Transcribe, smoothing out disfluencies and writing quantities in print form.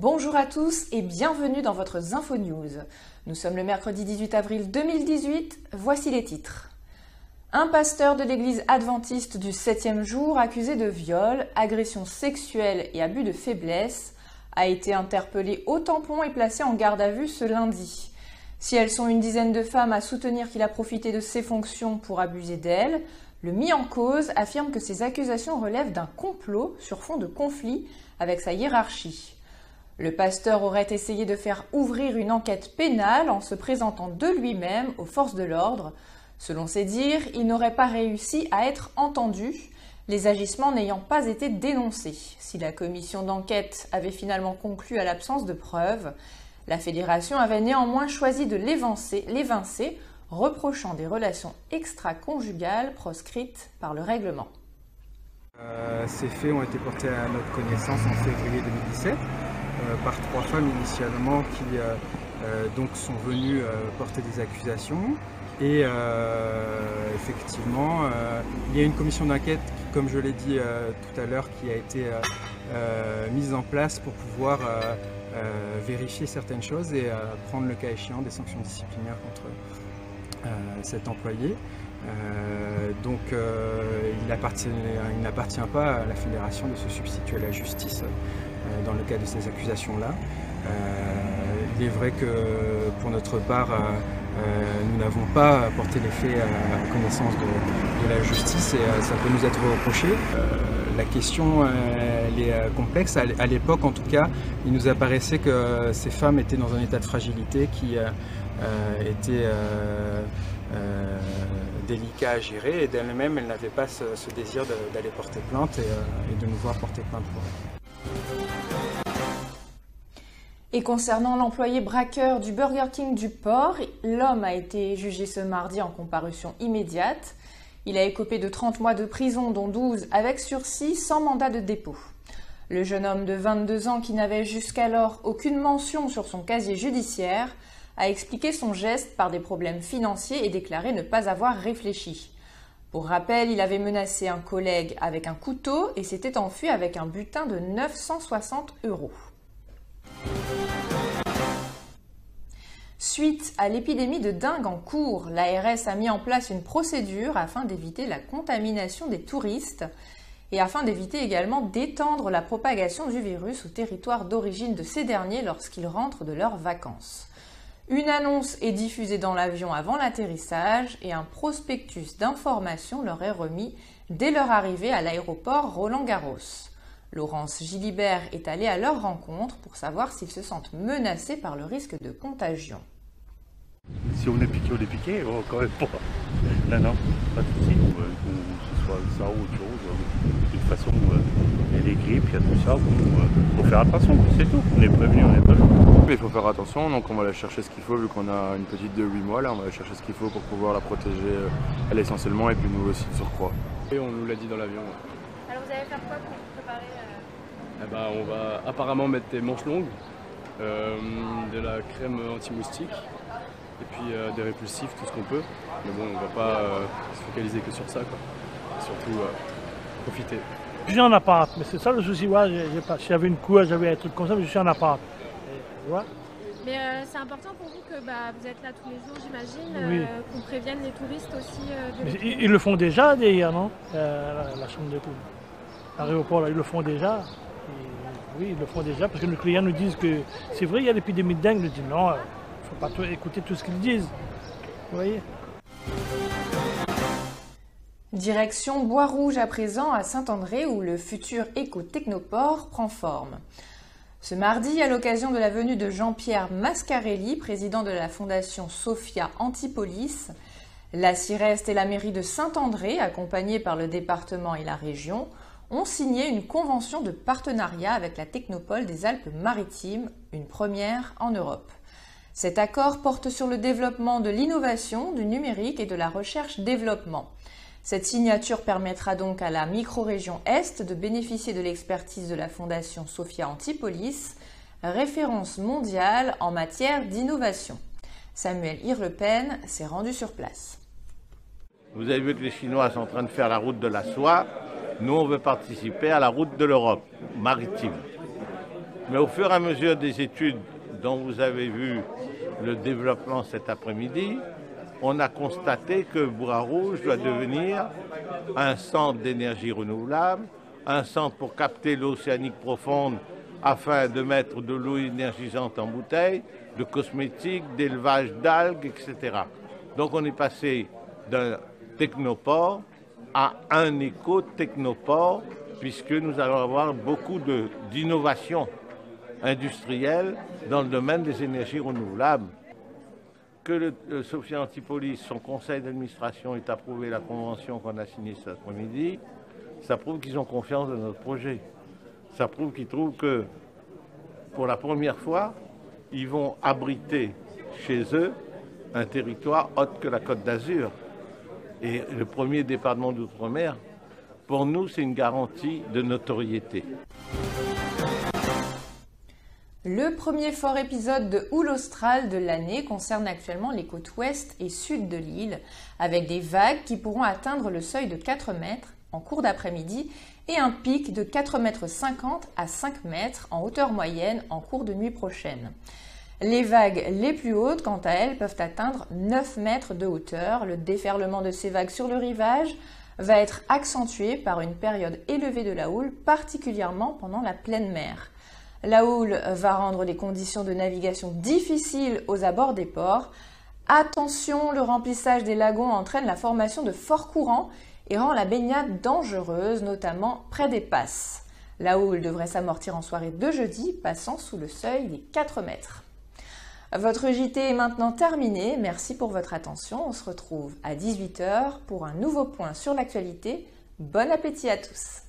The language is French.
Bonjour à tous et bienvenue dans votre Info News. Nous sommes le mercredi 18 avril 2018, voici les titres. Un pasteur de l'église adventiste du 7e jour accusé de viol, agression sexuelle et abus de faiblesse a été interpellé au tampon et placé en garde à vue ce lundi. Si elles sont une dizaine de femmes à soutenir qu'il a profité de ses fonctions pour abuser d'elles, le mis en cause affirme que ces accusations relèvent d'un complot sur fond de conflit avec sa hiérarchie. Le pasteur aurait essayé de faire ouvrir une enquête pénale en se présentant de lui-même aux forces de l'ordre. Selon ses dires, il n'aurait pas réussi à être entendu, les agissements n'ayant pas été dénoncés. Si la commission d'enquête avait finalement conclu à l'absence de preuves, la fédération avait néanmoins choisi de l'évincer, reprochant des relations extra-conjugales proscrites par le règlement. Ces faits ont été portés à notre connaissance en février 2017 par 3 femmes initialement qui donc sont venues porter des accusations et effectivement il y a une commission d'enquête qui, comme je l'ai dit tout à l'heure, qui a été mise en place pour pouvoir vérifier certaines choses et prendre le cas échéant des sanctions disciplinaires contre cet employé. Donc il n'appartient pas à la fédération de se substituer à la justice dans le cas de ces accusations-là. Il est vrai que pour notre part, nous n'avons pas porté les faits à connaissance de la justice et ça peut nous être reproché. La question elle est complexe. À l'époque, en tout cas, il nous apparaissait que ces femmes étaient dans un état de fragilité qui était délicat à gérer, et d'elle-même, elle n'avait pas ce désir d'aller porter plainte et de nous voir porter plainte pour elle. Et concernant l'employé braqueur du Burger King du Port, l'homme a été jugé ce mardi en comparution immédiate. Il a écopé de 30 mois de prison, dont 12 avec sursis, sans mandat de dépôt. Le jeune homme de 22 ans, qui n'avait jusqu'alors aucune mention sur son casier judiciaire, a expliqué son geste par des problèmes financiers et déclaré ne pas avoir réfléchi. Pour rappel, il avait menacé un collègue avec un couteau et s'était enfui avec un butin de 960 €. Suite à l'épidémie de dengue en cours, l'ARS a mis en place une procédure afin d'éviter la contamination des touristes et afin d'éviter également d'étendre la propagation du virus au territoire d'origine de ces derniers lorsqu'ils rentrent de leurs vacances. Une annonce est diffusée dans l'avion avant l'atterrissage et un prospectus d'information leur est remis dès leur arrivée à l'aéroport Roland-Garros. Laurence Gilibert est allée à leur rencontre pour savoir s'ils se sentent menacés par le risque de contagion. Si on est piqué, oh, quand même pas. Non, pas de souci. Que ce soit ça ou autre chose. De toute façon, il y a les grippes, il y a tout ça. Faut faire attention, c'est tout. On est prévenu. Mais il faut faire attention, donc on va aller chercher ce qu'il faut, vu qu'on a une petite de 8 mois là, on va aller chercher ce qu'il faut pour pouvoir la protéger elle essentiellement, et puis nous aussi de surcroît. Et on nous l'a dit dans l'avion. Alors vous allez faire quoi pour vous préparer On va apparemment mettre des manches longues, de la crème anti-moustique, et puis des répulsifs, tout ce qu'on peut. Mais bon, on va pas se focaliser que sur ça, quoi. Et surtout profiter. Je suis en appart, mais c'est ça le souci. Ouais, si j'avais une cour, j'avais un truc comme ça, mais je suis en appart. Ouais. Mais c'est important pour vous que vous êtes là tous les jours, j'imagine, oui. Qu'on prévienne les touristes aussi de Mais ils le font déjà d'ailleurs, non la chambre de poule. L'aéroport, ils le font déjà. Et, oui, ils le font déjà parce que nos clients nous disent que c'est vrai, il y a l'épidémie de dengue. Nous disent non, il ne faut pas écouter tout ce qu'ils disent. Vous voyez. Direction Bois-Rouge à présent, à Saint-André, où le futur éco-technoport prend forme. Ce mardi, à l'occasion de la venue de Jean-Pierre Mascarelli, président de la fondation Sophia Antipolis, la CIREST et la mairie de Saint-André, accompagnés par le département et la région, ont signé une convention de partenariat avec la Technopole des Alpes-Maritimes, une première en Europe. Cet accord porte sur le développement de l'innovation, du numérique et de la recherche-développement. Cette signature permettra donc à la micro-région Est de bénéficier de l'expertise de la Fondation Sophia Antipolis, référence mondiale en matière d'innovation. Samuel Hirlepen s'est rendu sur place. Vous avez vu que les Chinois sont en train de faire la route de la soie. Nous, on veut participer à la route de l'Europe maritime. Mais au fur et à mesure des études dont vous avez vu le développement cet après-midi, on a constaté que Bois-Rouge doit devenir un centre d'énergie renouvelable, un centre pour capter l'eau océanique profonde afin de mettre de l'eau énergisante en bouteille, de cosmétiques, d'élevage d'algues, etc. Donc on est passé d'un technoport à un éco-technoport, puisque nous allons avoir beaucoup d'innovations industrielles dans le domaine des énergies renouvelables. Que Sophia Antipolis, son conseil d'administration, ait approuvé la convention qu'on a signée cet après-midi, ça prouve qu'ils ont confiance dans notre projet. Ça prouve qu'ils trouvent que, pour la première fois, ils vont abriter chez eux un territoire autre que la Côte d'Azur. Et le premier département d'outre-mer, pour nous, c'est une garantie de notoriété. Le premier fort épisode de houle australe de l'année concerne actuellement les côtes ouest et sud de l'île, avec des vagues qui pourront atteindre le seuil de 4 mètres en cours d'après-midi et un pic de 4,50 mètres à 5 mètres en hauteur moyenne en cours de nuit prochaine. Les vagues les plus hautes, quant à elles, peuvent atteindre 9 mètres de hauteur. Le déferlement de ces vagues sur le rivage va être accentué par une période élevée de la houle, particulièrement pendant la pleine mer. La houle va rendre les conditions de navigation difficiles aux abords des ports. Attention, le remplissage des lagons entraîne la formation de forts courants et rend la baignade dangereuse, notamment près des passes. La houle devrait s'amortir en soirée de jeudi, passant sous le seuil des 4 mètres. Votre JT est maintenant terminé. Merci pour votre attention. On se retrouve à 18 h pour un nouveau point sur l'actualité. Bon appétit à tous!